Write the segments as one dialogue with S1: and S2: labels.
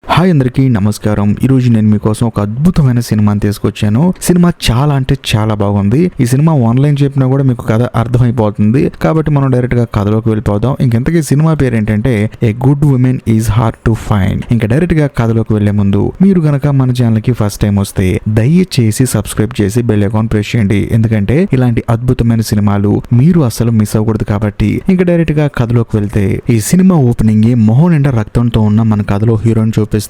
S1: Hi అందరికీ నమస్కారం. ఈరోజు నేను మీకోసం ఒక అద్భుతమైన సినిమాని తీసుకొచ్చాను. సినిమా చాలా అంటే చాలా బాగుంది. ఈ సినిమా ఆన్లైన్ చెప్పినా కూడా మీకు కథ అర్థమైపోతుంది. కాబట్టి మనం డైరెక్ట్ గా కథలోకి వెళ్ళిపోదాం. ఇంకెంతకీ సినిమా పేరు ఏంటంటే a good women is hard to find. ఇంకా డైరెక్ట్ గా కథలోకి వెళ్లే ముందు మీరు గనక మన ఛానల్ కి ఫస్ట్ టైం వస్తే దయచేసి సబ్స్క్రైబ్ చేసి బెల్ ఐకాన్ ప్రెస్ చేయండి. ఎందుకంటే ఇలాంటి అద్భుతమైన సినిమాలు మీరు అసలు మిస్ అవ్వకూడదు కాబట్టి. ఇంకా డైరెక్ట్ గా కథలోకి వెళ్తే ఈ సినిమా ఓపెనింగ్ మొహం నిండా రక్తంతో ఉన్న మన కథలో హీరోయిన్ చూపిస్తారు.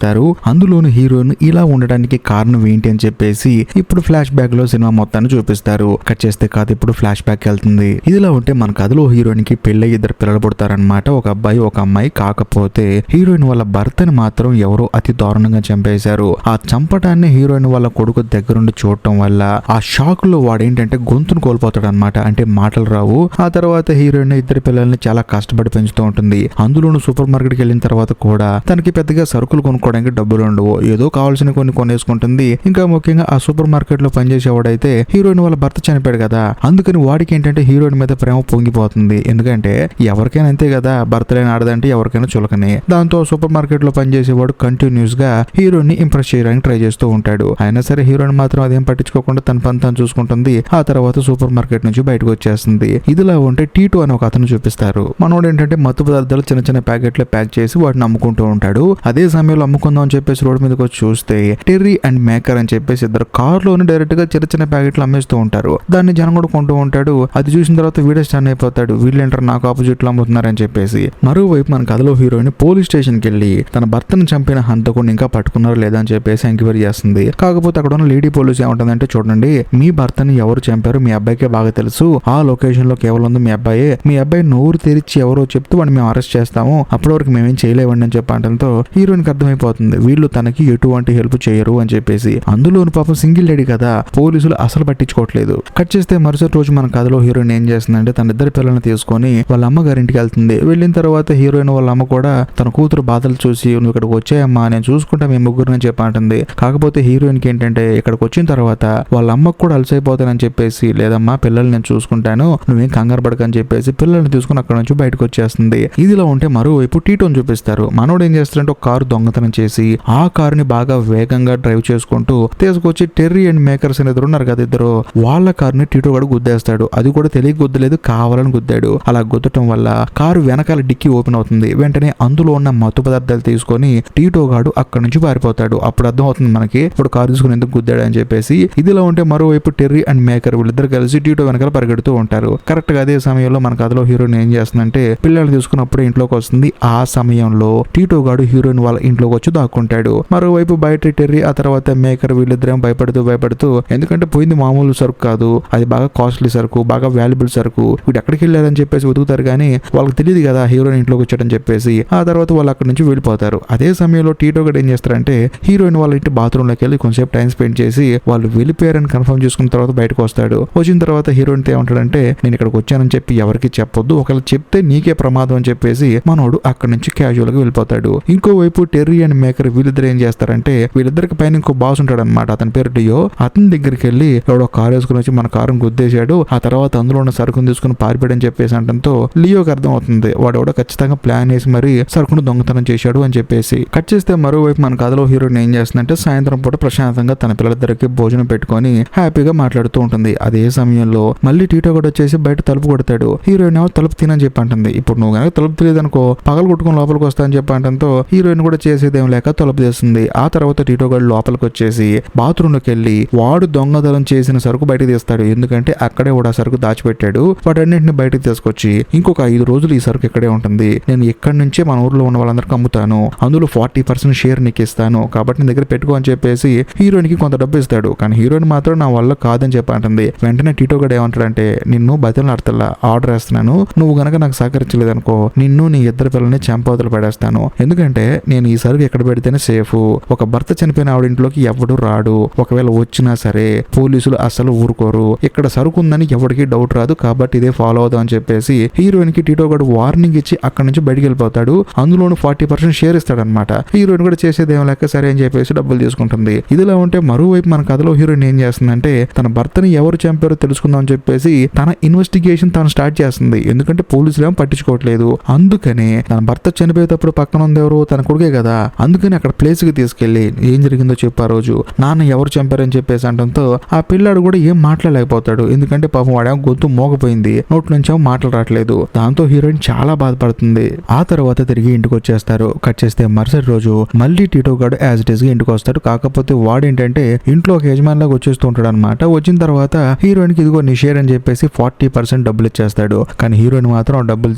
S1: అందులోని హీరోయిన్ ఇలా ఉండడానికి కారణం ఏంటి అని చెప్పేసి ఇప్పుడు ఫ్లాష్ బ్యాక్ లో సినిమా మొత్తాన్ని చూపిస్తారు. కట్ చేస్తే కాదు ఇప్పుడు ఫ్లాష్ బ్యాక్ వెళ్తుంది. ఇదిలా ఉంటే మన కథలో హీరోయిన్ కి పెళ్లి ఇద్దరు పిల్లలు పుడతారనమాట. ఒక అబ్బాయి ఒక అమ్మాయి. కాకపోతే హీరోయిన్ వాళ్ళ భర్తని మాత్రం ఎవరో అతి దారుణంగా చంపేశారు. ఆ చంపటాన్ని హీరోయిన్ వాళ్ళ కొడుకు దగ్గరుండి చూడటం వల్ల ఆ షాక్ లో వాడేంటంటే గొంతును కోల్పోతాడు అనమాట. అంటే మాటలు రావు. ఆ తర్వాత హీరోయిన్ ఇద్దరు పిల్లల్ని చాలా కష్టపడి పెంచుతూ ఉంటుంది. అందులోను సూపర్ మార్కెట్ కి వెళ్ళిన తర్వాత కూడా తనకి పెద్దగా సరుకులు కొనుక్కోవడానికి డబ్బులు ఉండవు. ఏదో కావాల్సిన కొన్ని కొనేసుకుంటుంది. ఇంకా ముఖ్యంగా ఆ సూపర్ మార్కెట్ లో పనిచేసేవాడైతే హీరోయిన్ వాళ్ళ భర్త చనిపోయాడు కదా, అందుకని వాడికి ఏంటంటే హీరోయిన్ మీద ప్రేమ పొంగిపోతుంది. ఎందుకంటే ఎవరికైనా అంతే కదా, భర్త లేని ఆడదంటే ఎవరికైనా చులకనే. దాంతో సూపర్ మార్కెట్ లో పనిచేసేవాడు కంటిన్యూస్ గా హీరోయిన్ ని ఇంప్రెస్ చేయడానికి ట్రై చేస్తూ ఉంటాడు. అయినా సరే హీరోయిన్ మాత్రం అదేం పట్టించుకోకుండా తన పని తాను చూసుకుంటుంది. ఆ తర్వాత సూపర్ మార్కెట్ నుంచి బయటకు వచ్చేస్తుంది. ఇదిలా ఉంటే టీటూ అని ఒక అతను చూపిస్తారు. మనోడు ఏంటంటే మత్తు పదార్థాలు చిన్న చిన్న ప్యాకెట్లు ప్యాక్ చేసి వాటిని అమ్ముకుంటూ ఉంటాడు. అదే సమయంలో అమ్ముకుందాం అని చెప్పేసి రోడ్ మీదకి వచ్చి చూస్తే టెర్రీ అండ్ మేకర్ అని చెప్పేసి ఇద్దరు కార్లోని డైరెక్ట్ గా చిన్న చిన్న ప్యాకెట్లు అమ్మేస్తూ ఉంటారు. దాన్ని జనం కూడా కొంటూ ఉంటాడు. అది చూసిన తర్వాత వీడియో స్టాన్ అయిపోతాడు. వీళ్ళేంటారు నాకు ఆపోజిట్ లో అమ్ముతున్నారని చెప్పేసి. మరోవైపు మన కథలో హీరోయిన్ పోలీస్ స్టేషన్ కి వెళ్లి తన భర్తను చంపిన హంతకుడిని ఇంకా పట్టుకున్నారో లేదా అని చెప్పేసి ఎంక్వైరీ చేస్తుంది. కాకపోతే అక్కడ ఉన్న లేడీ పోలీస్ ఏమంటుందంటే, చూడండి మీ భర్తని ఎవరు చంపారు మీ అబ్బాయికే బాగా తెలుసు. ఆ లొకేషన్ లో కేవలం ఉంది మీ అబ్బాయి. మీ అబ్బాయి నోరు తెరిచి ఎవరో చెప్తూ వాడిని మేము అరెస్ట్ చేస్తాము. అప్పటి వరకు మేమేం చేయలేవండి అని చెప్పడంతో హీరోయిన్ కి అర్థమైపోతుంది వీళ్ళు తనకి ఎటువంటి హెల్ప్ చేయరు అని చెప్పేసి. అందులోని పాపం సింగిల్ లేడీ కదా, పోలీసులు అసలు పట్టించుకోవట్లేదు. కట్ చేస్తే మరుసటి రోజు మన కథలో హీరోయిన్ ఏం చేస్తుందంటే తన ఇద్దరు పిల్లల్ని తీసుకొని వాళ్ళ అమ్మ గారింటికి వెళ్తుంది. వెళ్ళిన తర్వాత హీరోయిన్ వాళ్ళ అమ్మ కూడా తన కూతురు బాధలు చూసి నువ్వు ఇక్కడికి వచ్చాయమ్మా నేను చూసుకుంటా మీ ముగ్గురు అని చెప్పంటుంది. కాకపోతే హీరోయిన్ కి ఏంటంటే ఇక్కడికి వచ్చిన తర్వాత వాళ్ళ అమ్మకు కూడా అలసైపోతానని చెప్పేసి, లేదమ్మా పిల్లల్ని నేను చూసుకుంటాను నువ్వేం కంగారు పడకని చెప్పేసి పిల్లల్ని తీసుకుని అక్కడ నుంచి బయటకు వచ్చేస్తుంది. ఇదిలో ఉంటే మరోవైపు టీటోని చూపిస్తారు. మనోడు ఏం చేస్తాడంటే ఒక కారు దొంగతనం చేసి ఆ కారుని బాగా వేగంగా డ్రైవ్ చేసుకుంటూ తీసుకొచ్చి టెర్రీ అండ్ మేకర్స్ అని ఎదురు ఉన్నారు కదా ఇద్దరు, వాళ్ళ కారుని టీటో గడు గుద్దేస్తాడు. అది కూడా తెలియక గుద్దలేదు, కావాలని గుద్దాడు. అలా గుద్దటం వల్ల కారు వెనకాల డిక్కీ ఓపెన్ అవుతుంది. వెంటనే అందులో ఉన్న మత్తు పదార్థాలు తీసుకొని టీటో గాడు అక్కడి నుంచి పారిపోతాడు. అప్పుడు అర్థం అవుతుంది మనకి ఇప్పుడు కారు తీసుకుని ఎందుకు గుద్దాడు అని చెప్పేసి. ఇదిలో ఉంటే మరోవైపు టెర్రీ అండ్ మేకర్ వీళ్ళిద్దరు కలిసి టీటో వెనకాల పరిగెడుతూ ఉంటారు. కరెక్ట్ గా అదే సమయంలో మన కథలో హీరోయిన్ ఏం చేస్తుందంటే పిల్లల్ని తీసుకున్నప్పుడు ఇంట్లోకి వస్తుంది. ఆ సమయంలో టీటో గాడు హీరోయిన్ వాళ్ళ ఇంట్లోకి వచ్చి దాక్కుంటాడు. మరోవైపు బయట టెర్రీ ఆ తర్వాత మేకర్ వీళ్ళిద్దరేం భయపడుతూ ఎందుకంటే పోయింది మామూలు సరుకు కాదు, అది బాగా కాస్ట్లీ సరుకు, బాగా వాల్యుబుల్ సరుకు, వీడు ఎక్కడికి వెళ్ళారని చెప్పేసి వెతుకుతారు కానీ వాళ్ళకి తెలియదు కదా హీరోయిన్ ఇంట్లోకి వచ్చాడని చెప్పేసి. ఆ తర్వాత వాళ్ళు అక్కడి నుంచి వెళ్ళిపోతారు. అదే సమయంలో టీటో గడు ఏం చేస్తారంటే హీరోయిన్ వాళ్ళ ఇంటి బాత్రూమ్ లోకి వెళ్ళి కొంచెంసేపు టైం స్పెండ్ చేసి వాళ్ళు వెళ్ళిపోయారని కన్ఫర్మ్ చేసుకున్న తర్వాత బయటకు వస్తాడు. వచ్చిన తర్వాత హీరోయిన్ ఏమంటాడంటే నేను ఇక్కడికి వచ్చానని చెప్పి ఎవరికి చెప్పొద్దు, ఒకవేళ చెప్తే నీకే ప్రమాదం అని చెప్పేసి మనోడు అక్కడి నుంచి క్యాజువల్ గా వెళ్ళిపోతాడు. ఇంకోవైపు టెర్రీ అండ్ మేకర్ వీళ్ళిద్దరు ఏం చేస్తారంటే వీళ్ళిద్దరికి పైన ఇంకో బాస్ ఉంటాడు అనమాట, అతని పేరు డియో. అతని దగ్గరికి వెళ్ళి ఎవడో కారు వేసుకుని వచ్చి మన కారును గుద్దేశాడు, ఆ తర్వాత అందులో ఉన్న సరుకును తీసుకుని పారిపోయాడని చెప్పేసి అంటంతో లియోకి అర్థం అవుతుంది వాడు ఎవడో ఖచ్చితంగా ప్లాన్ వేసి మరి సరుకును దొంగతనం చేశాడు అని చెప్పేసి. కట్ చేస్తే మరోవైపు మన కథలో హీరోయిన్ ఏం చేస్తుందంటే సాయంత్రం పూట ప్రశాంతంగా తన పిల్లలిద్దరికి భోజనం పెట్టుకొని హ్యాపీగా మాట్లాడుతూ ఉంటుంది. అదే సమయంలో మళ్ళీ టీటో కూడా వచ్చేసి బయట తలుపు కొడతాడు. హీరోయిన్ ఏమో తలుపు తినని చెప్పి అంటుంది. ఇప్పుడు నువ్వు కనుక తలుపు తెలియదు అనుకో పగలు కొట్టుకుని లోపలికి వస్తా అని చెప్పి అంటంతో హీరోయిన్ కూడా చేసేదేం లేక తలుపు తీస్తుంది. ఆ తర్వాత టీటో గాడు లోపలికి వచ్చేసి బాత్రూమ్ లోకి వెళ్ళి వాడు దొంగతనం చేసిన సరుకు బయటకు తీస్తాడు. ఎందుకంటే అక్కడే వాడు ఆ సరుకు దాచిపెట్టాడు. వాటన్నింటిని బయటకు తీసుకొచ్చి ఇంకొక 5 రోజులు ఈ సరుకు ఇక్కడే ఉంటుంది, నేను ఎక్కడి నుంచే మన ఊర్లో ఉన్న వాళ్ళందరికీ అమ్ముతాను, అందులో 40% షేర్ నీకు ఇస్తాను కాబట్టి నీ దగ్గర పెట్టుకో అని చెప్పేసి హీరోయిన్ కి కొంత డబ్బు ఇస్తాడు. కానీ హీరోయిన్ మాత్రం నా వల్ల కాదని చెప్పి అంటుంది. వెంటనే టీటో గాడు ఏమంటాడంటే నిన్ను బతిలాడుతల్లా ఆర్డర్ వేస్తున్నాను, నువ్వు గనక నాకు సహకరించలేదు అనుకో నిన్ను నీ ఇద్దరు పిల్లల్ని చంపవతలు పడేస్తాను. ఎందుకంటే నేను ఈ సరుకు ఎక్కడ పెడితేనే సేఫ్, ఒక భర్త చనిపోయిన ఆవిడ ఇంట్లోకి ఎవడు రాడు, ఒకవేళ వచ్చినా సరే పోలీసులు అసలు ఊరుకోరు, ఇక్కడ సరుకు ఉందని ఎవరికి డౌట్ రాదు కాబట్టి ఇదే ఫాలో అవుదాం అని చెప్పేసి హీరోయిన్ కి టీటో గాడు వార్నింగ్ ఇచ్చి అక్కడి నుంచి బయటికి వెళ్ళిపోతాడు. అందులోను 40% షేర్ ఇస్తాడనమాట. హీరోయిన్ కూడా చేసేదేం లేక సరే అని చెప్పేసి డబ్బులు తీసుకుంటుంది. ఇదిలా ఉంటే మరోవైపు మన కథలో హీరోయిన్ ఏం చేస్తుందంటే తన భర్తని ఎవరు చంపారో తెలుసుకుందాం అని చెప్పేసి తన ఇన్వెస్టిగేషన్ తాను స్టార్ట్ చేస్తుంది. ఎందుకంటే పోలీసులు ఏమో పట్టించుకోవట్లేదు. అందుకనే తన భర్త చనిపోయేటప్పుడు పక్కన ఉంది ఎవరు తన కొడుకే కదా, అందుకని అక్కడ ప్లేస్ కి తీసుకెళ్లి ఏం జరిగిందో చెప్పు ఆ రోజు, నాన్న ఎవరు చంపారని చెప్పేసి అంటంతో ఆ పిల్లాడు కూడా ఏం మాట్లాడలేకపోతాడు. ఎందుకంటే పాపం వాడేమో గొంతు మోగపోయింది, నోటి నుంచేమో మాటలు రావట్లేదు. దాంతో హీరోయిన్ చాలా బాధపడుతుంది. ఆ తర్వాత తిరిగి ఇంటికి వచ్చేస్తారు. కట్ చేస్తే మరుసటి రోజు మళ్ళీ టీటో గాడు యాజ్ ఇట్ ఈస్ గా ఇంటికి వస్తాడు. కాకపోతే వాడేంటంటే ఇంట్లో ఒక యజమాని లాగా వచ్చేస్తూ ఉంటాడు అనమాట. వచ్చిన తర్వాత హీరోయిన్ కి ఇదిగో నీ షేర్ అని చెప్పేసి 40% డబ్బులు ఇచ్చేస్తాడు. కానీ హీరోయిన్ మాత్రం ఆ డబ్బులు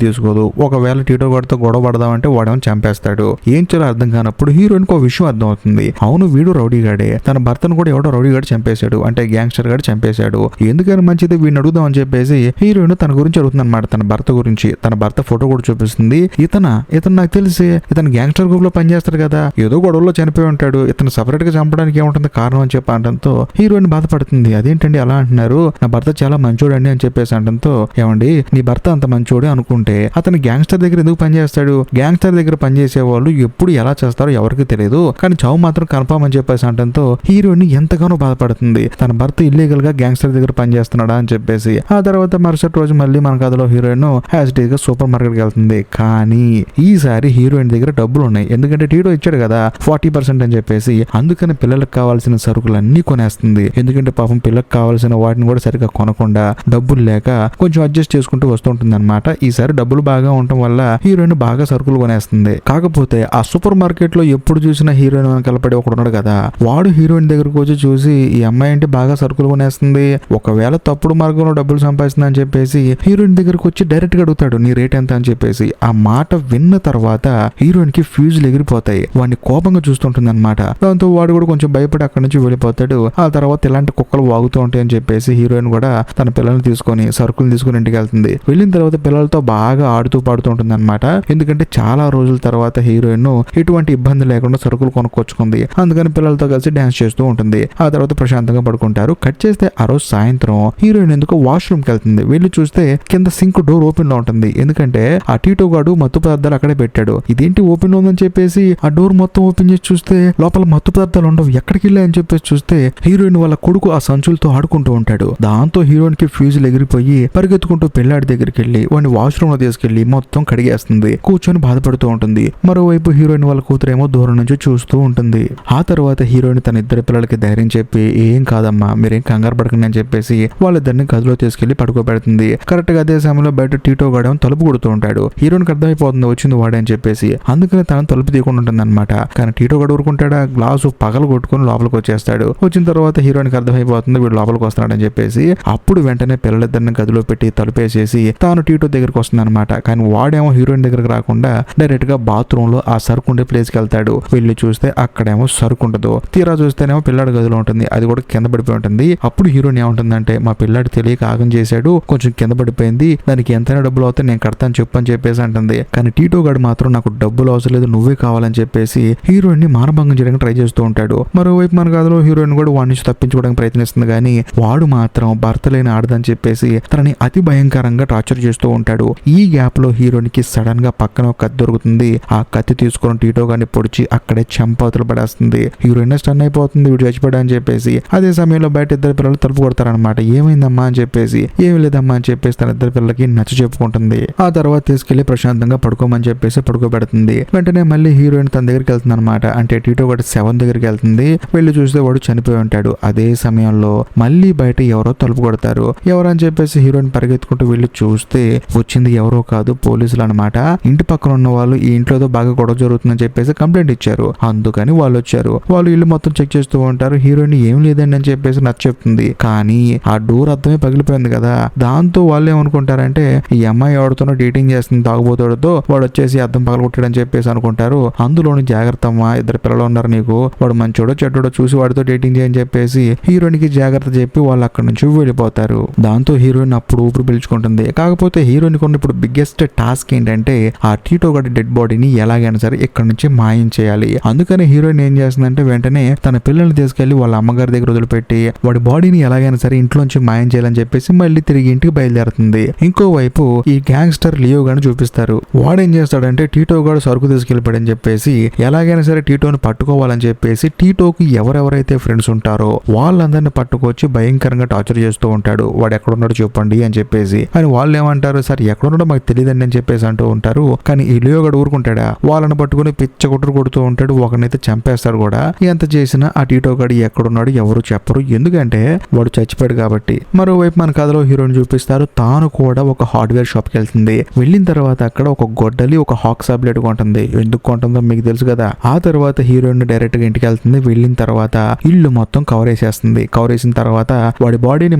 S1: తీసుకోదు. ఒకవేళ టీటో గాడితో గొడవ పడదామంటే వాడేమో చంపేస్తాడు. ఏం చేయాలో అర్థం కానప్పుడు హీరోయిన్ కు ఒక విషయం అర్థం అవుతుంది. అవును, వీడు రౌడీ గాడే, తన భర్తను కూడా ఎవడో రౌడీ గాడు చంపేశాడు, అంటే గ్యాంగ్స్టర్ గాడు చంపేశాడు. ఎందుకని మంచిది వీడిని అడుగుదాం అని చెప్పేసి హీరోయిన్ తన గురించి అడుగుతుంది అనమాట, తన భర్త గురించి. తన భర్త ఫోటో కూడా చూపిస్తుంది. ఇతను నాకు తెలిసి ఇతను గ్యాంగ్స్టర్ గ్రూప్ లో పనిచేస్తాడు కదా, ఏదో గొడవలో చనిపోయి ఉంటాడు, ఇతను సపరేట్ గా చంపడానికి ఏముంటుంది కారణం అని చెప్పి అనడంతో హీరోయిన్ బాధపడుతుంది. అదేంటండి అలా అంటున్నారు, నా భర్త చాలా మంచోడండి అని చెప్పేసి అనడంతో, ఏమండి నీ భర్త అంత మంచోడే అనుకుంటే అతను గ్యాంగ్స్టర్ దగ్గర ఎందుకు పనిచేస్తాడు? గ్యాంగ్స్టర్ దగ్గర పనిచేసే వాళ్ళు ఎప్పుడు ఎలా చేస్తారో ఎవరికి తెలియదు, కానీ చావు మాత్రం కన్ఫర్మ్ అని చెప్పేసి అనడంతో హీరోయిన్ ఎంతగానో బాధపడుతుంది. తన భర్త ఇల్లీగల్ గా గ్యాంగ్స్టర్ దగ్గర పనిచేస్తున్నాడా అని చెప్పేసి. ఆ తర్వాత మరుసటి రోజు మళ్ళీ మన కథలో హీరోయిన్ యాజ్ ఇట్ ఈస్ గా సూపర్ మార్కెట్ కి వెళ్తుంది. కానీ ఈసారి హీరోయిన్ దగ్గర డబ్బులు ఉన్నాయి, ఎందుకంటే టీటో ఇచ్చాడు కదా 40% అని చెప్పేసి. అందుకని పిల్లలకు కావాల్సిన సరుకులన్నీ కొనేస్తుంది. ఎందుకంటే పాపం పిల్లలకు కావాల్సిన వాటిని కూడా సరిగ్గా కొనకుండా డబ్బులు లేక కొంచెం అడ్జస్ట్ చేసుకుంటూ వస్తుంటుంది అనమాట. ఈసారి డబ్బులు బాగా ఉండటం వల్ల హీరోయిన్ బాగా సరుకులు కొనేస్తుంది. కాకపోతే ఆ సూపర్ మార్కెట్ లో ఎప్పుడు చూసినా హీరోయిన్ కలపడి ఒకడున్నాడు కదా, వాడు హీరోయిన్ దగ్గరకు వచ్చి చూసి ఈ అమ్మాయి అంటే బాగా సరుకులు కొనేస్తుంది, ఒకవేళ తప్పుడు మార్గంలో డబ్బులు సంపాదిస్తుంది అని చెప్పేసి హీరోయిన్ దగ్గరకు వచ్చి డైరెక్ట్ గా అడుగుతాడు నీ రేట్ ఎంత అని చెప్పేసి. ఆ మాట విన్న తర్వాత హీరోయిన్ కి ఫ్యూజులు ఎగిరిపోతాయి. వాడిని కోపంగా చూస్తుంటుంది అనమాట. దాంతో వాడు కూడా కొంచెం భయపడి అక్కడి నుంచి వెళ్ళిపోతాడు. ఆ తర్వాత ఇలాంటి కుక్కలు వాగుతూ ఉంటాయని చెప్పేసి హీరోయిన్ కూడా తన పిల్లల్ని తీసుకొని సరుకులు తీసుకుని ఇంటికి వెళ్తుంది. వెళ్ళిన తర్వాత పిల్లలతో బాగా ఆడుతూ పాడుతూ ఉంటుంది అనమాట. ఎందుకంటే చాలా రోజుల తర్వాత హీరోయిన్ ఎటువంటి ఇబ్బంది లేకుండా సరుకులు కొనుక్కొచ్చుకుంది. అందుకని పిల్లలతో కలిసి డాన్స్ చేస్తూ ఉంటుంది. ఆ తర్వాత ప్రశాంతంగా పడుకుంటారు. కట్ చేస్తే ఆ రోజు సాయంత్రం హీరోయిన్ ఎందుకు వాష్రూమ్ కి వెళ్తుంది. వెళ్ళి చూస్తే కింద సింక్ డోర్ ఓపెన్ లో ఉంటుంది. ఎందుకంటే ఆ టీటో గాడు మత్తు పదార్థాలు అక్కడే పెట్టాడు. ఇదేంటి ఓపెన్ లో ఉందని చెప్పేసి ఆ డోర్ మొత్తం ఓపెన్ చేసి చూస్తే లోపల మత్తు పదార్థాలు ఉండవు. ఎక్కడికి వెళ్ళాయని చెప్పేసి చూస్తే హీరోయిన్ వాళ్ళ కొడుకు ఆ సంచులతో ఆడుకుంటూ ఉంటాడు. దాంతో హీరోయిన్ కి ఫ్యూజులు ఎగిరిపోయి పరిగెత్తుకుంటూ పిల్లాడి దగ్గరికి వెళ్ళి వాడిని వాష్రూమ్ లో తీసుకెళ్లి మొత్తం కడిగేస్తుంది. కూర్చొని బాధపడుతూ ఉంటుంది. మరోవైపు హీరోయిన్ వాళ్ళ కూతురేమో దూరం నుంచి చూస్తూ ఉంటుంది. ఆ తర్వాత హీరోయిన్ తన ఇద్దరు పిల్లలకి ధైర్యం చెప్పి ఏం కాదమ్మా మీరేం కంగారు పడకండి అని చెప్పేసి వాళ్ళిద్దరిని గదిలో తీసుకెళ్లి పడుకోబెడుతుంది. కరెక్ట్ గా అదే సమయంలో బయట టీటో గాడు తలుపు కొడుతూ ఉంటాడు. హీరోయిన్ కి అర్థమైపోతుంది వచ్చింది వాడే అని చెప్పేసి. అందుకని తను తలుపు తీయకుండా ఉంటుంది అనమాట. కానీ టీటో గాడు ఊరుకుంటాడా, గ్లాసు పగలు కొట్టుకుని లోపలికి వచ్చేస్తాడు. వచ్చిన తర్వాత హీరోయిన్ కి అర్థమైపోతుంది వీడు లోపలికి వస్తున్నాడని చెప్పేసి. అప్పుడు వెంటనే పిల్లలిద్దరిని గదిలో పెట్టి తలుపేసేసి తాను టీటో దగ్గరికి వస్తుంది అనమాట. కానీ వాడేమో హీరోయిన్ దగ్గరకు రాకుండా డైరెక్ట్ గా బాత్రూమ్ లో ఆ సరుకు ఉండే ప్లేస్ కి వెళ్తాడు. వెళ్ళి చూస్తే అక్కడేమో సరుకు ఉండదు. తీరా చూస్తేనేమో పిల్లాడి గదిలో ఉంటుంది. అది కూడా కింద పడిపోయి ఉంటుంది. అప్పుడు హీరోయిన్ ఏముంటుందంటే మా పిల్లాడు తెలియక ఆగం చేశాడు, కొంచెం కింద పడిపోయింది, దానికి ఎంతైనా డబ్బులు అవుతాయి నేను కడతాను చెప్పు అని చెప్పేసి అంటుంది. కానీ టీటో గాడు మాత్రం నాకు డబ్బులు అవసరం లేదు నువ్వే కావాలని చెప్పేసి హీరోయిన్ ని మానభంగం చేయడానికి ట్రై చేస్తూ ఉంటాడు. మరోవైపు మన కథలో హీరోయిన్ కూడా వాడి నుంచి తప్పించుకోవడానికి ప్రయత్నిస్తుంది. కానీ వాడు మాత్రం భర్త లేని ఆడదని చెప్పేసి తనని అతి భయంకరంగా టార్చర్ చేస్తూ ఉంటాడు. ఈ గ్యాప్ లో హీరోయిన్ కి సడన్ గా పక్కన ఒక కత్తి దొరుకుతుంది. ఆ కత్తి తీసుకొని టీటో గారిని పొడిచి అక్కడే చంపవతలు పడేస్తుంది. హీరోయిన్ స్టన్ అయిపోతుంది వీడు చచ్చిపోయాడు అని చెప్పేసి. అదే సమయంలో బయట ఇద్దరు పిల్లలు తలుపు కొడతారనమాట. ఏమైందమ్మా అని చెప్పేసి. ఏమి లేదమ్మా అని చెప్పేసి తన ఇద్దరు పిల్లలకి నచ్చ చెప్పుకుంటుంది. ఆ తర్వాత తీసుకెళ్లి ప్రశాంతంగా పడుకోమని చెప్పేసి పడుకోబెడుతుంది. వెంటనే మళ్ళీ హీరోయిన్ తన దగ్గరికి వెళ్తుంది అనమాట. అంటే టీటో గారి శవం దగ్గరికి వెళ్తుంది. వెళ్ళి చూస్తే వాడు చనిపోయి ఉంటాడు. అదే సమయంలో మళ్ళీ బయట ఎవరో తలుపు కొడతారు. ఎవరని చెప్పేసి హీరోయిన్ పరిగెత్తుకుంటూ వెళ్ళి చూస్తే వచ్చింది ఎవరో కాదు పోలీసులు అనమాట. ఇంటి పక్కన ఉన్న వాళ్ళు ఈ ఇంట్లో బాగా గొడవ జరుగుతుందని చెప్పేసి కంప్లైంట్ ఇచ్చారు. అందుకని వాళ్ళు వచ్చారు. వాళ్ళు ఇల్లు మొత్తం చెక్ చేస్తూ ఉంటారు. హీరోయిన్ ఏం లేదండి అని చెప్పేసి నచ్చ చెప్తుంది. కానీ ఆ డోర్ అర్థమే పగిలిపోయింది కదా. దాంతో వాళ్ళు ఏమనుకుంటారంటే ఈ అమ్మాయి ఎవరితోనో డేటింగ్ చేస్తుంది తాగుబోతాడుతో, వాడు వచ్చేసి అద్దం పగలగొట్టాడని చెప్పేసి అనుకుంటారు. అందులోని జాగ్రత్త అమ్మా ఇద్దరు పిల్లలు ఉన్నారు నీకు, వాడు మంచోడో చెడ్డోడో చూసి వాడితో డేటింగ్ చేయని చెప్పేసి హీరోయిన్ కి జాగ్రత్త చెప్పి వాళ్ళు అక్కడి నుంచి వెళ్ళిపోతారు. దాంతో హీరోయిన్ అప్పుడు ఊపిరి పీల్చుకుంటుంది. కాకపోతే హీరోయిన్ కొన్ని ఇప్పుడు బిగ్గెస్ట్ టాస్క్ ఏంటంటే ఆ టీటో గాడి డెడ్ బాడీని ఎలాగైనా సరే ఇక్కడ నుంచి మాయం చేయాలి. అందుకని హీరోయిన్ ఏం చేస్తుందంటే వెంటనే తన పిల్లల్ని తీసుకెళ్లి వాళ్ళ అమ్మగారి దగ్గర వదిలిపెట్టి వాడి బాడీని ఎలాగైనా సరే ఇంట్లోంచి మాయం చేయాలని చెప్పేసి మళ్ళీ తిరిగి ఇంటికి బయలుదేరుతుంది. ఇంకోవైపు ఈ గ్యాంగ్స్టర్ లియో గాని చూపిస్తారు. వాడేం చేస్తాడంటే టీటో గాడు సరుకు తీసుకెళ్లిపోయాడని చెప్పేసి ఎలాగైనా సరే టీటోని పట్టుకోవాలని చెప్పేసి టీటోకి ఎవరెవరైతే ఫ్రెండ్స్ ఉంటారో వాళ్ళందరిని పట్టుకొచ్చి భయంకరంగా టార్చర్ చేస్తూ ఉంటాడు. వాడు ఎక్కడున్నాడో చెప్పండి అని చెప్పేసి. అని వాళ్ళు ఏమంటారు సార్ ఎక్కడున్నాడో మాకు తెలియదండి అని చెప్పేసి అంటూ ఉంటారు. కానీ ఈ లియో గాడు ఊరుకుంటాడా, వాళ్ళని పట్టుకుని పిచ్చ కొడుతూ ఉంటాడు, ఒకనైతే చంపేస్తాడు కూడా. ఎంత చేసినా ఆ టీటో గాడు ఎక్కడున్నాడు ఎవరు చెప్పరు, ఎందుకంటే వాడు చచ్చిపోయాడు కాబట్టి. మరోవైపు మన కథలో హీరోయిన్ చూపిస్తారు, తాను కూడా ఒక హార్డ్వేర్ షాప్ కి వెళ్తుంది. వెళ్ళిన తర్వాత అక్కడ ఒక గొడ్డలి ఒక హాక్సా బ్లేడ్ కొంటుంది. ఎందుకు కొంటుందో మీకు తెలుసు కదా. ఆ తర్వాత హీరోయిన్ డైరెక్ట్ గా ఇంటికి వెళ్తుంది. వెళ్ళిన తర్వాత ఇల్లు మొత్తం కవర్ వేసేస్తుంది. కవర్ వేసిన తర్వాత వాడి బాడీని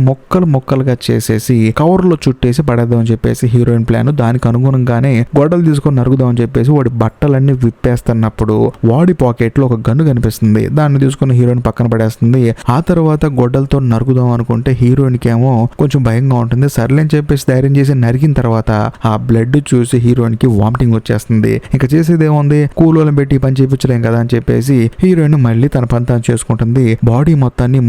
S1: మొక్కలుగా చేసేసి కవర్ లో చుట్టేసి పడేద్దాం అని చెప్పేసి హీరోయిన్ ప్లాన్. దానికి అనుగుణంగానే గొడ్డలు తీసుకొని నరుగుదాం అని చెప్పేసి వాడి బట్టలన్నీ విప్పేస్తున్నప్పుడు వాడి పాకెట్ లో ఒక గన్ను కనిపిస్తుంది. దాన్ని తీసుకుని హీరోయిన్ పక్కన పడేస్తుంది. ఆ తర్వాత గొడ్డలతో నరుగుదాం అనుకుంటే హీరోయిన్ కి ఏమో కొంచెం భయంగా ఉంటుంది. సర్లేని చెప్పేసి ధైర్యం చేసి నరికిన తర్వాత ఆ బ్లడ్ చూసి హీరోయిన్ కి వామిటింగ్ వచ్చేస్తుంది. ఇంకా చేసేది ఏముంది, కూలోలను పెట్టి పని చేయించలేం కదా అని చెప్పేసి హీరోయిన్ మళ్ళీ తన పని తాను చేసుకుంటుంది. బాడీ మొత్తాన్ని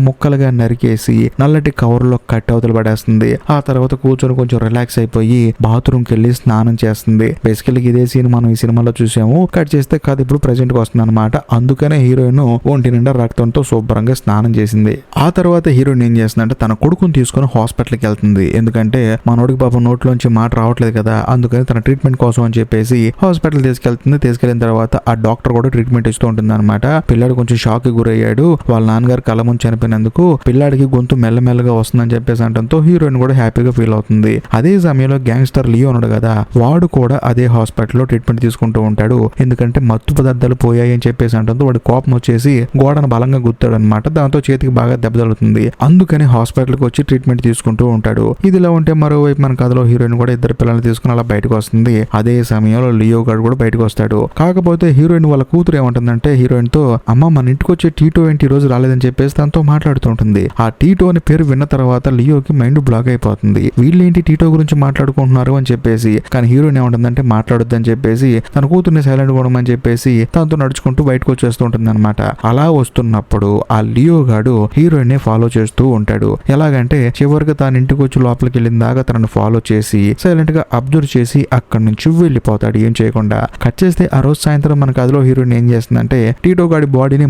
S1: ముక్కలుగా నరికేసి నల్లటి కవర్ లో కట్ అవతల పడేస్తుంది. ఆ తర్వాత కూర్చొని కొంచెం రిలాక్స్ అయిపోయి బాత్రూమ్ కి వెళ్ళి స్నానం చేస్తుంది. బేసికల్లీ ఇదే సీన్ మనం ఈ సినిమాలో చూసాము. కట్ చేస్తే కథ ఇప్పుడు ప్రెజెంట్ కి వస్తుంది అనమాట. అందుకనే హీరోయిన్ ఒంటి నిండా రక్తంతో శుభ్రంగా స్నానం చేసింది. ఆ తర్వాత హీరోయిన్ ఏం చేస్తుందంటే తన కొడుకుని తీసుకుని హాస్పిటల్కి వెళ్తుంది. ఎందుకంటే మనోడికి పాపం నోట్లోంచి మాట రావట్లేదు కదా, అందుకని తన ట్రీట్మెంట్ కోసం అని చెప్పేసి హాస్పిటల్ తీసుకెళ్తుంది. తీసుకెళ్లిన తర్వాత ఆ డాక్టర్ కూడా ట్రీట్మెంట్ ఇస్తూ ఉంటుంది అనమాట. పిల్లాడు కొంచెం షాక్ కి గురయ్యాడు. వాళ్ళ నాన్నగారు కళ్ళ ముందు చనిపోయినందుకు పిల్లాడికి గొంతు మెల్లమెల్లగా వస్తుందని చెప్పేసి అంటంతో హీరోయిన్ కూడా హ్యాపీగా ఫీల్ అవుతుంది. అదే సమయంలో గ్యాంగ్స్టర్ లియో ఉన్నాడు కదా, వాడు కూడా అదే హాస్పిటల్లో ట్రీట్మెంట్ తీసుకుంటూ ఉంటాడు. ఎందుకంటే మత్తు పదార్థాలు పోయాయి అని చెప్పేసి అంటంతో వాడి కోపం వచ్చేసి గోడను బలంగా గుర్తాడు అనమాట. దాంతో చేతికి బాగా దెబ్బ తగులుతుంది. అందుకని హాస్పిటల్కి వచ్చి ట్రీట్మెంట్ తీసుకుంటూ ఉంటాడు. ఇదిలా ఉంటే మరోవైపు మన కథలో హీరోయిన్ కూడా ఇద్దరు పిల్లల్ని తీసుకుని అలా బయటకు వస్తుంది. అదే సమయంలో లియో గారు కూడా బయటకు వస్తాడు. కాకపోతే హీరోయిన్ వాళ్ళ కూతురు ఏమంటుందంటే హీరోయిన్ తో, అమ్మ మన ఇంటికి వచ్చే టీటో ఏంటి ఈ రోజు రాలేదని చెప్పేసి తనతో మాట్లాడుతుంటుంది. ఆ టీటో అని పేరు విన్న తర్వాత లియోకి మైండ్ బ్లాక్ అయిపోతుంది. వీళ్ళేంటి టీటో గురించి మాట్లాడుకుంటున్నారు అని చెప్పేసి. కానీ హీరోయిన్ ఏమంటుందంటే మాట్లాడొద్దని చెప్పేసి తన కూతుర్ని సైలెంట్ కొనమని చెప్పేసి తనతో నడుచుకుంటూ బయటకు వచ్చేస్తూ ఉంటుంది అనమాట. అలా వస్తున్నప్పుడు ఆ లియో గాడు హీరోయిన్ ని ఫాలో చేస్తూ ఉంటాడు. ఎలాగంటే చివరికి తన ఇంటికి వచ్చి లోపలికి వెళ్ళిన దాకా తనను ఫాలో చేసి సైలెంట్ గా అబ్జర్వ్ చేసి అక్కడి నుంచి వెళ్ళిపోతాడు ఏం చేయకుండా. కట్ చేస్తే ఆ రోజు సాయంత్రం మన కథలో హీరోయిన్ ఏం చేస్తుందంటే టీటో గాడి బాడీని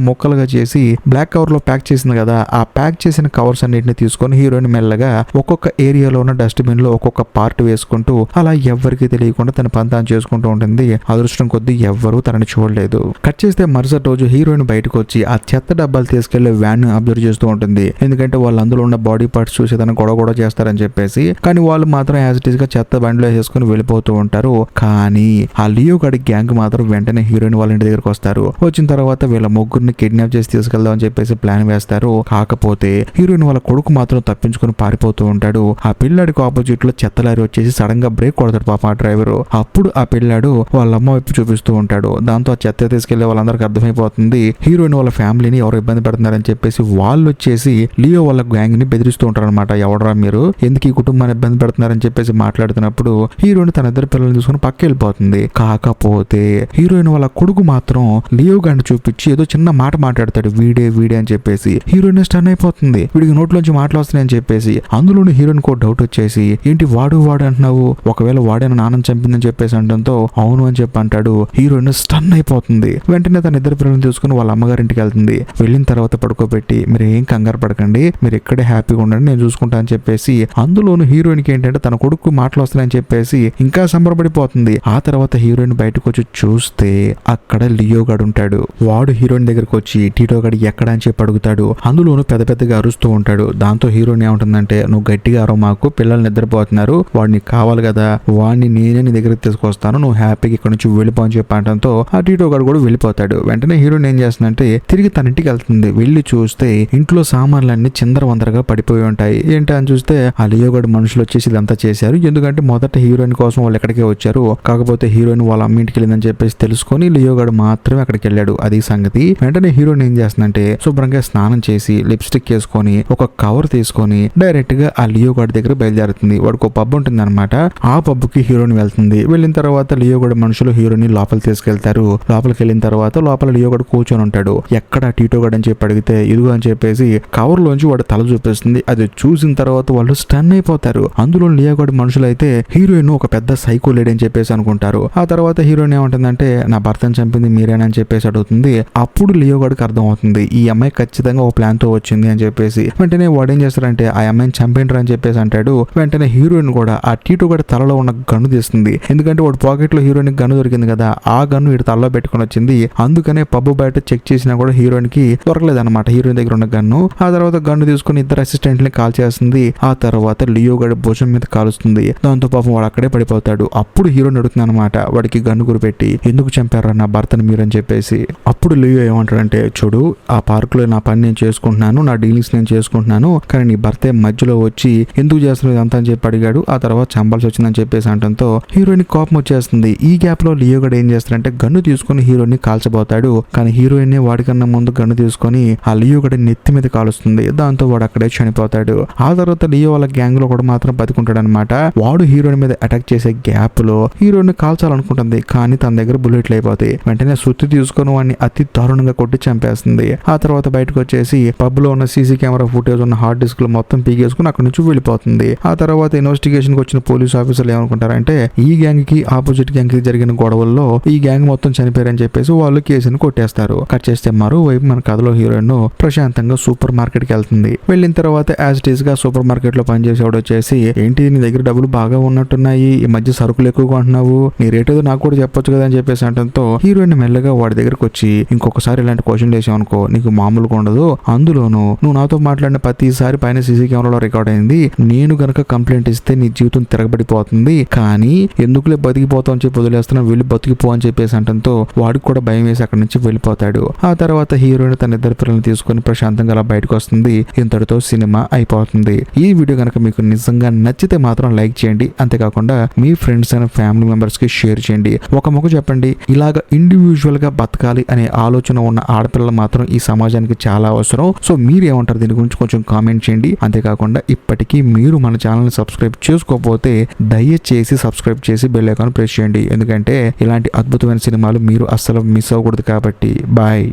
S1: మొక్కలుగా చేసి బ్లాక్ కవర్ లో ప్యాక్ చేసింది కదా, ఆ ప్యాక్ చేసిన కవర్స్ అన్నిటిని తీసుకొని హీరోయిన్ మెల్లగా ఒక్కొక్క ఏరియాలో ఉన్న డస్ట్బిన్ లో ఒక్కొక్క పార్ట్ వేసుకుంటూ అలా ఎవ్వరికి తెలియకుండా తన పని తాను చేసుకుంటూ ఉంటుంది. అదృష్టం కొద్దీ ఎవ్వరూ తనని చూడలేదు. కట్ చేస్తే మరుసటి రోజు హీరోయిన్ బయటకు వచ్చి ఆ చెత్త డబ్బాలు తీసుకెళ్లే వ్యాన్ అబ్జర్వ్ చేస్తూ ఉంటుంది. ఎందుకంటే వాళ్ళు అందులో ఉన్న బాడీ పార్ట్స్ చూసి తన గొడవ చేస్తారని చెప్పేసి. కానీ వాళ్ళు మాత్రం యాజ్ ఇట్ ఈస్ గా చెత్త బండిలో వేసుకుని వెళ్ళిపోతూ ఉంటారు. కానీ ఆ లియో గడి గ్యాంగ్ మాత్రం వెంటనే హీరోయిన్ వాళ్ళ ఇంటి దగ్గరకు వస్తారు. వచ్చిన తర్వాత వీళ్ళ ముగ్గురిని కిడ్నాప్ చేసి తీసుకెళ్దాం అని చెప్పేసి ప్లాన్ వేస్తారు. కాకపోతే హీరోయిన్ వాళ్ళ కొడుకు మాత్రం తప్పించుకుని పారిపోతూ ఉంటాడు. ఆ పిల్లాడికి ఆపోజిట్ లో చెత్త లారీ వచ్చేసి సడన్ గా బ్రేక్ కొడతాడు పాప ఆ డ్రైవర్. అప్పుడు ఆ పిల్లాడు వాళ్ళ అమ్మ వైపు చూపిస్తూ ఉంటాడు. దాంతో ఆ చెత్త తీసుకెళ్లే వాళ్ళందరికీ అర్థమైపోతుంది హీరోయిన్ వాళ్ళ ఫ్యామిలీని ఎవరు ఇబ్బంది పెడుతున్నారని చెప్పేసి. వాళ్ళు వచ్చేసి లియో వాళ్ళ గ్యాంగ్ ని బెదిరిస్తూ ఉంటారు అనమాట. ఎవడరా మీరు, ఎందుకు ఈ కుటుంబాన్ని ఇబ్బంది పెడుతున్నారని చెప్పేసి మాట్లాడుతున్నప్పుడు హీరోయిన్ తన ఇద్దరు పిల్లల్ని చూసుకుని పక్క వెళ్ళిపోతుంది. కాకపోతే హీరోయిన్ వాళ్ళ కొడుకు మాత్రం లియో గారిని చూపించి ఏదో చిన్న మాట మాట్లాడతాడు, వీడే అని చెప్పేసి. హీరోయిన్ స్టన్ అయిపోతుంది, వీడికి నోట్లోంచి మాటలు వస్తున్నాయని చెప్పేసి. అందులోని హీరోయిన్ కో డౌట్ వచ్చేసి, ఏంటి వాడు అంటున్నావు, ఒకవేళ వాడైనా నాన్నని చంపిందని చెప్పేసి అంటంతో అవును అని చెప్పి అంటాడు. హీరోయిన్ స్టన్ అయిపోతుంది. వెంటనే తన ఇద్దరు పిల్లల్ని చూసుకుని వాళ్ళ అమ్మగారింటికి వెళ్తుంది. వెళ్ళిన తర్వాత పడుకోబెట్టి మీరు ఏం కంగారు పడకండి, మీరు ఇక్కడే హ్యాపీగా ఉండండి, నేను చూసుకుంటా అని చెప్పేసి. అందులోను హీరోయిన్ కి ఏంటంటే తన కొడుకు మాటలు వస్తున్నాయని చెప్పేసి ఇంకా సంబరపడిపోతుంది. ఆ తర్వాత హీరోయిన్ బయటకు వచ్చి చూస్తే అక్కడ లియో గాడు ఉంటాడు. వాడు హీరోయిన్ దగ్గరకు వచ్చి టీటో గాడు ఎక్కడ అని చెప్పి అడుగుతాడు. అందులోను పెద్దగా అరుస్తూ ఉంటాడు. దాంతో హీరోయిన్ ఏమంటుందంటే నువ్వు గట్టిగా అరవ, మాకు పిల్లలు నిద్రపోతున్నారు, వాడిని కావాలి కదా, వాడిని నేనే నీ దగ్గరికి తీసుకొస్తాను, నువ్వు హ్యాపీగా ఇక్కడ నుంచి వెళ్ళిపో అని చెప్పి అంటంతో ఆ టీటో గాడు కూడా వెళ్ళిపోతాడు. వెంటనే హీరోయిన్ ఏం చేస్తుందంటే తిరిగి తన ఇంటికి వెళ్తుంది. వెళ్ళి చూస్తే ఇంట్లో సామాన్లన్నీ చిందరవందరగా పడిపోయి ఉంటాయి. ఏంటి అని చూస్తే ఆ లియో గాడు మనుషులు వచ్చేసి ఇదంతా చేశారు. ఎందుకంటే మొదట హీరోయిన్ కోసం వాళ్ళు ఎక్కడికే వచ్చారు. కాకపోతే హీరోయిన్ వాళ్ళ అమ్మ ఇంటికి వెళ్ళిందని చెప్పేసి తెలుసుకొని లియో గాడు మాత్రమే అక్కడికి వెళ్ళాడు. అది సంగతి. వెంటనే హీరోయిన్ ఏం చేస్తుందంటే శుభ్రంగా స్నానం చేసి లిప్స్టిక్ వేసుకొని ఒక కవర్ తీసుకొని డైరెక్ట్ గా ఆ లియో గాడి దగ్గర బయలుదేరుతుంది. వాడికి ఒక పబ్ ఉంటుంది అనమాట. ఆ పబ్ కి హీరోయిన్ వెళ్తుంది. వెళ్ళిన తర్వాత లియో గాడి మనుషులు హీరోయిన్ లోపల తీసుకెళ్తారు. లోపలికి వెళ్ళిన తర్వాత లోపల లియో గాడు కూర్చొని ఉంటాడు. ఎక్కడ టీటో గాడు అని చెప్పి అడిగితే ఇదిగో అని చెప్పేసి కవర్ లోంచి వాడు తల చూపిస్తుంది. అది చూసిన తర్వాత వాళ్ళు స్టన్ అయిపోతారు. అందులో లియో గాడి మనుషులు అయితే హీరోయిన్ ఒక పెద్ద సైకో లేడీ అని చెప్పేసి అనుకుంటారు. ఆ తర్వాత హీరోయిన్ ఏమంటుందంటే నా భర్తను చంపింది మీరేనని చెప్పేసి అడుగుతుంది. అప్పుడు లియో గాడికి అర్థం అవుతుంది ఈ అమ్మాయి ఖచ్చితంగా ఒక ప్లాన్ తో వచ్చింది అని చెప్పేసి. వెంటనే వాడు ఏం చేస్తాడంటే ఆ అమ్మాయిని చంపేంటారు అని చెప్పేసి అంటాడు. వెంటనే హీరోయిన్ కూడా ఆ టీటో గాడి తలలో ఉన్న గన్ను తీస్తుంది. ఎందుకంటే వాడు పాకెట్ లో హీరోయిన్ గన్ను దొరికింది కదా, కదా, ఆ గన్ను ఇటు తలలో పెట్టుకుని వచ్చింది. అందుకనే పబ్బు బయట చెక్ చేసినా కూడా హీరోయిన్ కి దొరకలేదన్నమాట, హీరోయిన్ దగ్గర ఉన్న గన్ను. ఆ తర్వాత గన్ను తీసుకుని ఇద్దరు అసిస్టెంట్ ని కాల్ చేస్తుంది. ఆ తర్వాత లియో గడి భుజం మీద కాలుస్తుంది. దాంతో పాపం వాడు అక్కడే పడిపోతాడు. అప్పుడు హీరోయిన్ అడుగుతుంది అనమాట వాడికి గన్ను గురిపెట్టి, ఎందుకు చంపారా నా భర్తను మీరు అని చెప్పేసి. అప్పుడు లియో ఏమంటాడంటే, చూడు ఆ పార్క్ లో నా పని నేను చేసుకుంటున్నాను, నా డీలింగ్స్ నేను చేసుకుంటున్నాను, కానీ నీ భర్తే మధ్యలో వచ్చి ఎందుకు చేస్తున్నావు ఇదంతా అని చెప్పి అడిగాడు. ఆ తర్వాత చంపాల్సి వచ్చిందని చెప్పేసి అంటంతో హీరోయిన్ కోపం వచ్చేస్తుంది. ఈ గ్యాప్ లో లియో గడు ఏం చేస్తాడంటే గన్ను తీసుకుని హీరోయిన్ ని కాల్చబోతాడు. కానీ హీరోయిన్ ని వాడికన్నా ముందు గన్ను తీసుకొని ఆ లియో గడి నెత్తి మీద కాలుస్తుంది. దాంతో వాడు అక్కడే చనిపోతాడు. ఆ తర్వాత లియో వాళ్ళ గ్యాంగ్ లో కూడా మాత్రం బతికుంటాడు అనమాట. వాడు హీరోయిన్ మీద అటాక్ చేసే గ్యాప్ లో హీరోయిన్ ని కాల్చాలనుకుంటుంది, కానీ తన దగ్గర బుల్లెట్లు అయిపోతాయి. వెంటనే సుత్తి తీసుకొని వాడిని అతి దారుణంగా కొట్టి చంపేస్తుంది. ఆ తర్వాత బయటకు వచ్చేసి పబ్ లో ఉన్న సీసీ కెమెరా ఫుటేజ్ ఉన్న హార్డ్ డిస్క్ లో మొత్తం పీకేసుకుని అక్కడి నుంచి వెళ్ళిపోతుంది. ఆ తర్వాత ఇన్వెస్టిగేషన్ కి వచ్చిన పోలీస్ ఆఫీసర్లు ఏమనుకుంటారంటే ఈ గ్యాంగ్ కి ఆపోజిట్ గ్యాంగ్ కి జరిగిన గొడవల్లో ఈ గ్యాంగ్ మొత్తం చనిపోయారని చెప్పేసి వాళ్ళు కేసుని కొట్టేస్తారు. కట్ చేస్తే మరోవైపు మన కథలో హీరోయిన్ ప్రశాంతంగా సూపర్ మార్కెట్ కి వెళ్తుంది. వెళ్ళిన తర్వాత యాజ్ ఇట్ ఈస్ గా సూపర్ మార్కెట్ లో పనిచేసేవాడు వచ్చేసి, ఏంటి నీ దగ్గర డబ్బులు బాగా ఉన్నట్టున్నాయి, ఈ మధ్య సరుకులు ఎక్కువగా ఉంటున్నావు, నీ రేట్ ఏదో నాకు కూడా చెప్పొచ్చు కదా అని చెప్పేసి అంటంతో హీరోయిన్ మెల్లగా వాడి దగ్గరకు వచ్చి, ఇంకొకసారి ఇలాంటి క్వశ్చన్ వేసావనుకో నీకు మామూలుగా ఉండదు, అందులోను నువ్వు నాతో మాట్లాడిన ప్రతిసారి పైన సీసీ కెమెరాలో రికార్డ్ అయింది, నేను గనక కంప్లైంట్ ఇస్తే నీ జీవితం తిరగబడిపోతుంది, కానీ ఎందుకులే బతికిపోతావు అని చెప్పి వదిలేస్తున్నా, వెళ్ళి బతికిపో అని చెప్పేసి అంటంతో వాడికి కూడా భయం వేసి అక్కడి నుంచి వెళ్ళిపోతాడు. ఆ తర్వాత హీరోయిన్ తన ఇద్దరు పిల్లల్ని తీసుకుని ప్రశాంతంగా అలా బయటకు వస్తుంది. ఇంతటితో సినిమా అయిపోతుంది. ఈ వీడియో కనుక మీకు నిజంగా నచ్చితే మాత్రం లైక్ చేయండి. అంతేకాకుండా మీ ఫ్రెండ్స్ అండ్ ఫ్యామిలీ మెంబర్స్ కి షేర్ చేయండి. ఒక మొక్క చెప్పండి, ఇలాగ ఇండివిజువల్ గా బతకాలి అనే ఆలోచన ఉన్న ఆడపిల్లలు మాత్రం ఈ సమాజానికి చాలా అవసరం. సో మీరు ఏమంటారు దీని గురించి కొంచెం కామెంట్ చేయండి. అంతేకాకుండా ఇప్పటికీ మీరు మన ఛానల్ సబ్స్క్రైబ్ చేసుకోకపోతే దయచేసి సబ్స్క్రైబ్ చేసి బెల్ ఐకాన్ ప్రెస్ చేయండి. ఎందుకంటే ఇలాంటి అద్భుతమైన సినిమాలు మీరు అస్సలు మిస్ అవ్వకూడదు కాబట్టి. బాయ్.